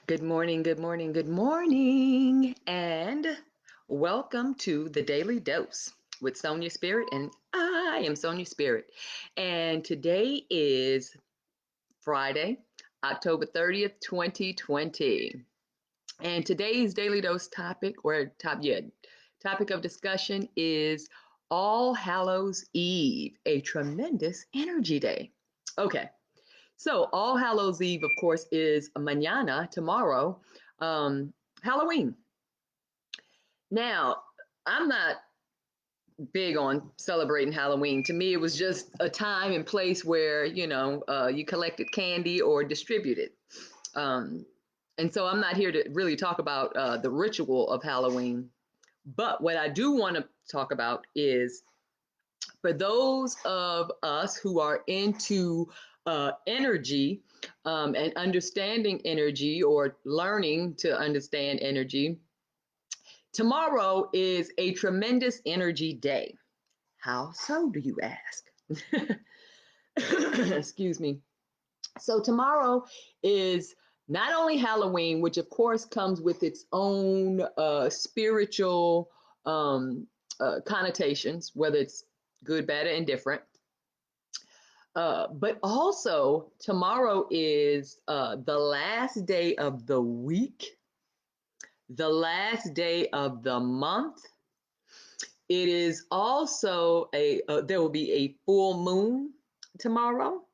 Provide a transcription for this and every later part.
Good morning, good morning, good morning, and welcome to the Daily Dose with Sonya Spirit, and I am Sonya Spirit. And today is Friday, October 30th, 2020. And today's Daily Dose topic of discussion is All Hallows Eve, a tremendous energy day. Okay. So, All Hallows Eve, of course, is mañana, tomorrow, Halloween. Now, I'm not big on celebrating Halloween. To me, it was just a time and place where, you collected candy or distributed. Um, and so I'm not here to really talk about the ritual of Halloween. But what I do want to talk about is for those of us who are into energy and understanding energy or learning to understand energy, tomorrow is a tremendous energy day. How so, do you ask? Excuse me. So, tomorrow is not only Halloween, which of course comes with its own spiritual connotations, whether it's good, bad, or indifferent. But also, tomorrow is the last day of the week, the last day of the month. It is also there will be a full moon tomorrow,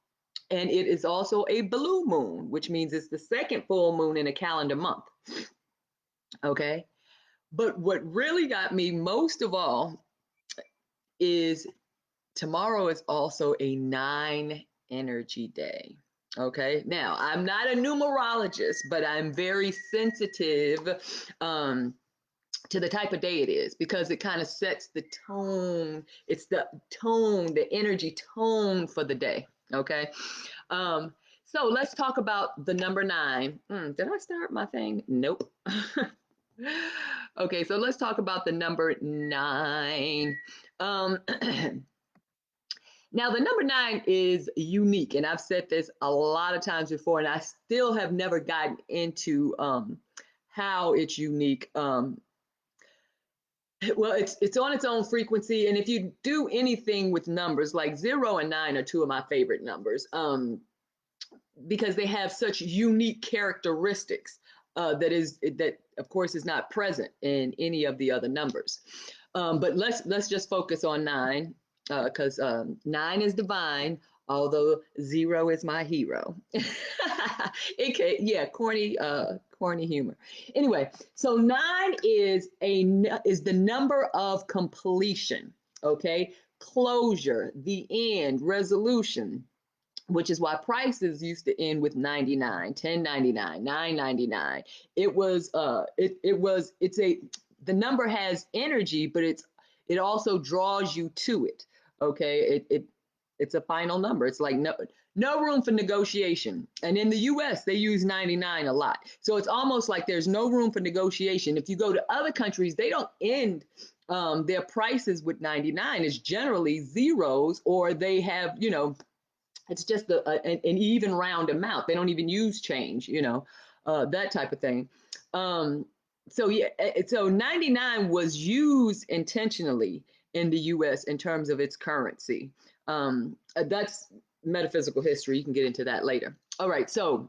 and it is also a blue moon, which means it's the second full moon in a calendar month. Okay. But what really got me most of all is tomorrow is also a 9 energy day. Okay. Now, I'm not a numerologist, but I'm very sensitive to the type of day it is because it kind of sets the tone. It's the tone, the energy tone for the day. Okay. So let's talk about the number 9. Did I start my thing? Nope. Okay, so let's talk about the number 9. Um, Now, the number 9 is unique, and I've said this a lot of times before, and I still have never gotten into how it's unique. Well, it's on its own frequency, and if you do anything with numbers, like 0 and 9 are two of my favorite numbers, because they have such unique characteristics that of course is not present in any of the other numbers. But let's just focus on 9 because 9 is divine, although 0 is my hero. Yeah, corny humor. Anyway, so 9 is the number of completion. Okay, closure, the end, resolution, which is why prices used to end with 99, 10.99, 9.99. It's the number has energy, but it also draws you to it. Okay. It's a final number. It's like no room for negotiation. And in the US, they use 99 a lot. So it's almost like there's no room for negotiation. If you go to other countries, they don't end their prices with 99. It's generally zeros, or they have, it's just an even round amount. They don't even use change, that type of thing. Um, so yeah, so 99 was used intentionally in the U.S. in terms of its currency. That's metaphysical history. You can get into that later. All right, so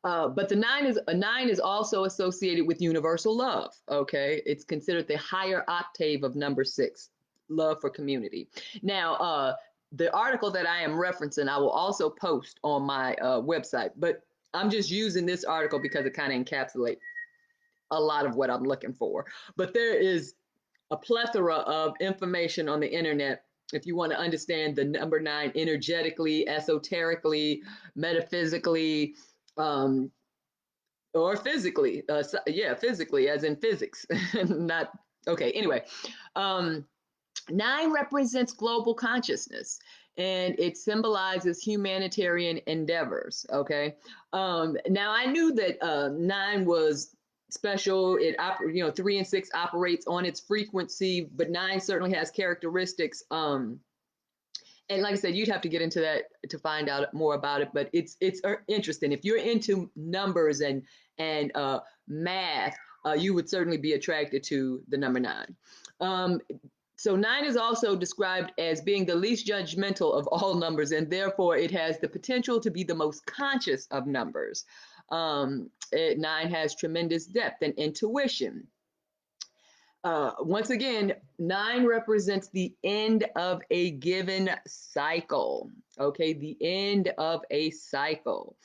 but the 9 is also associated with universal love. Okay, it's considered the higher octave of number 6, love for community. Now, the article that I am referencing, I will also post on my website, but I'm just using this article because it kind of encapsulates a lot of what I'm looking for. But there is a plethora of information on the internet if you want to understand the number 9 energetically, esoterically, metaphysically, um, or physically. Yeah, physically, as in physics. Not okay. Anyway, um, 9 represents global consciousness, and it symbolizes humanitarian endeavors. Okay. Now I knew that 9 was special. 3 and 6 operates on its frequency, but 9 certainly has characteristics. and like I said, you'd have to get into that to find out more about it, but it's interesting. If you're into numbers and math, you would certainly be attracted to the number nine. Um, so nine is also described as being the least judgmental of all numbers, and therefore it has the potential to be the most conscious of numbers. Nine has tremendous depth and intuition. Once again, nine represents the end of a given cycle. Okay, the end of a cycle.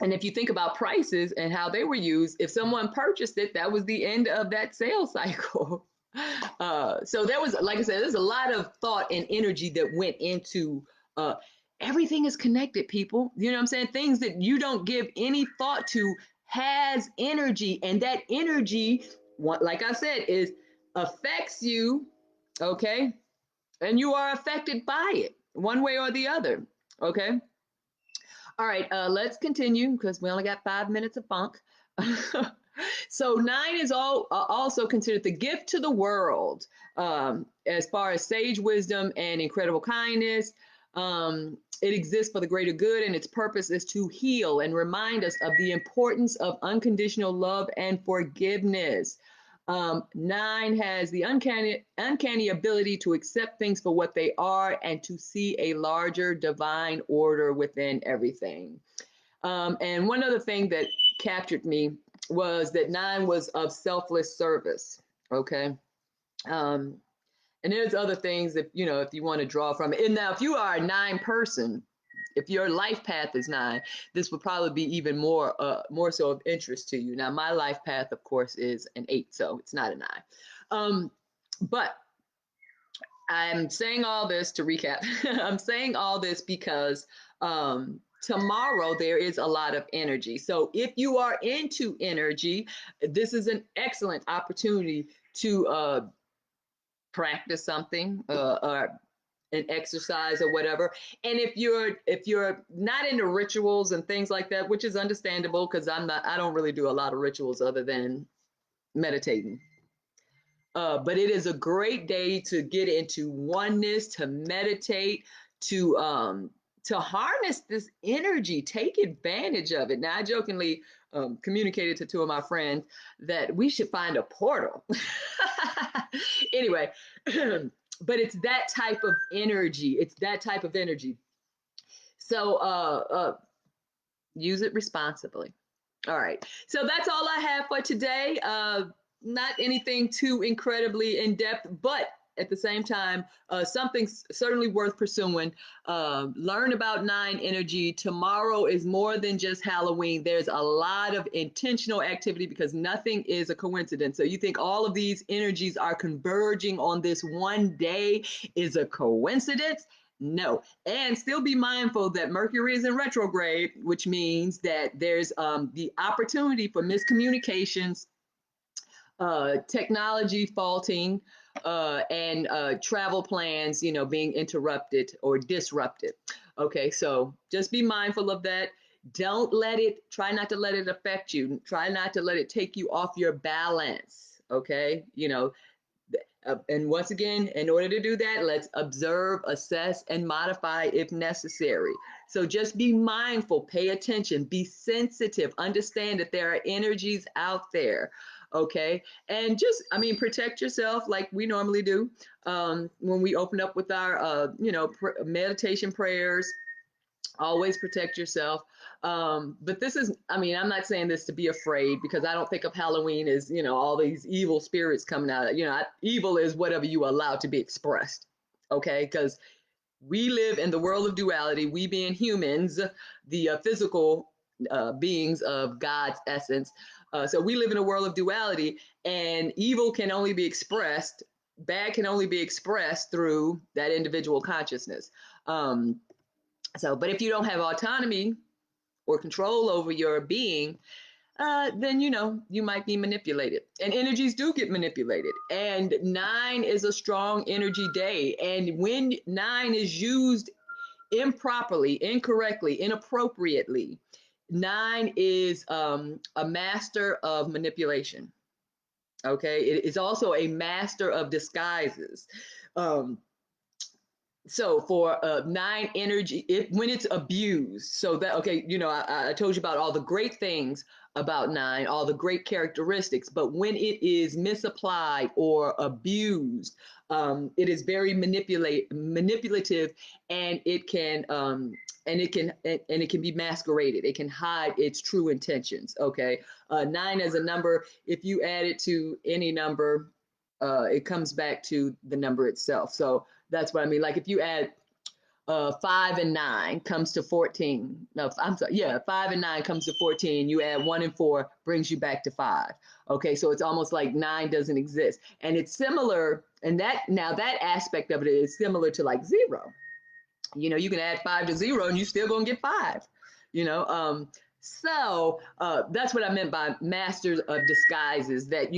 And if you think about prices and how they were used, if someone purchased it, that was the end of that sales cycle. So there was, like I said, there's a lot of thought and energy that went into everything is connected, people. You know what I'm saying? Things that you don't give any thought to has energy, and that energy, like I said, is affects you, okay? And you are affected by it one way or the other, okay? All right, let's continue because we only got 5 minutes of funk. So nine is also considered the gift to the world, as far as sage wisdom and incredible kindness. It exists for the greater good, and its purpose is to heal and remind us of the importance of unconditional love and forgiveness. Nine has the uncanny ability to accept things for what they are and to see a larger divine order within everything. And one other thing that captured me was that nine was of selfless service. Okay. Um, and there's other things that, if you want to draw from it. And now, if you are a nine person, if your life path is nine, this would probably be even more so of interest to you. Now, my life path, of course, is an 8, so it's not a 9. But I'm saying all this to recap. I'm saying all this because tomorrow there is a lot of energy. So if you are into energy, this is an excellent opportunity to practice something or an exercise or whatever. And if you're not into rituals and things like that, which is understandable because I don't really do a lot of rituals other than meditating. But it is a great day to get into oneness, to meditate, to harness this energy, take advantage of it. Now, I jokingly communicated to two of my friends that we should find a portal. Anyway, but it's that type of energy. It's that type of energy. So use it responsibly. All right. So that's all I have for today. Not anything too incredibly in depth, but at the same time, something certainly worth pursuing. Learn about nine energy. Tomorrow is more than just Halloween. There's a lot of intentional activity because nothing is a coincidence. So you think all of these energies are converging on this one day is a coincidence? No. And still be mindful that Mercury is in retrograde, which means that there's the opportunity for miscommunications, technology faulting, and travel plans, being interrupted or disrupted. Okay, so just be mindful of that. Try not to let it affect you. Try not to let it take you off your balance. Okay, and once again, in order to do that, let's observe, assess, and modify if necessary. So just be mindful, pay attention, be sensitive, understand that there are energies out there. Okay. And just, protect yourself like we normally do when we open up with our, meditation prayers. Always protect yourself. But this is, I'm not saying this to be afraid because I don't think of Halloween as, all these evil spirits coming out. Evil is whatever you allow to be expressed. Okay. Because we live in the world of duality, we being humans, the physical beings of God's essence. So we live in a world of duality, and evil can only be expressed, bad can only be expressed through that individual consciousness. But if you don't have autonomy or control over your being, then you might be manipulated. And energies do get manipulated. And 9 is a strong energy day. And when 9 is used improperly, incorrectly, inappropriately, 9 is a master of manipulation. Okay, it is also a master of disguises. So for nine energy, if when it's abused, so that okay, I told you about all the great things about nine, all the great characteristics, but when it is misapplied or abused, it is very manipulative, and it can be masqueraded. It can hide its true intentions. Okay, nine as a number, if you add it to any number, it comes back to the number itself. So that's what I mean. Like if you add 5 and 9 comes to 14. No, I'm sorry. Yeah, 5 and 9 comes to 14. You add 1 and 4 brings you back to 5. Okay, so it's almost like 9 doesn't exist, and it's similar. And that aspect of it is similar to like zero. You can add 5 to 0 and you still gonna get 5. You know, that's what I meant by masters of disguises. That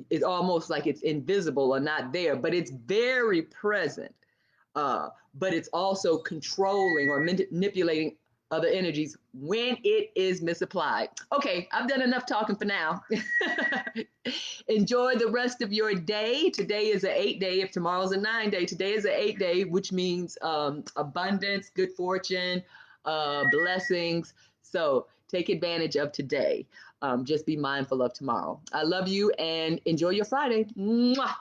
it's almost like it's invisible or not there, but it's very present, but it's also controlling or manipulating other energies when it is misapplied. Okay, I've done enough talking for now. Enjoy the rest of your day. Today is an 8 day. If tomorrow's a 9 day, today is an 8 day, which means abundance, good fortune, blessings. So take advantage of today. Just be mindful of tomorrow. I love you and enjoy your Friday. Mwah!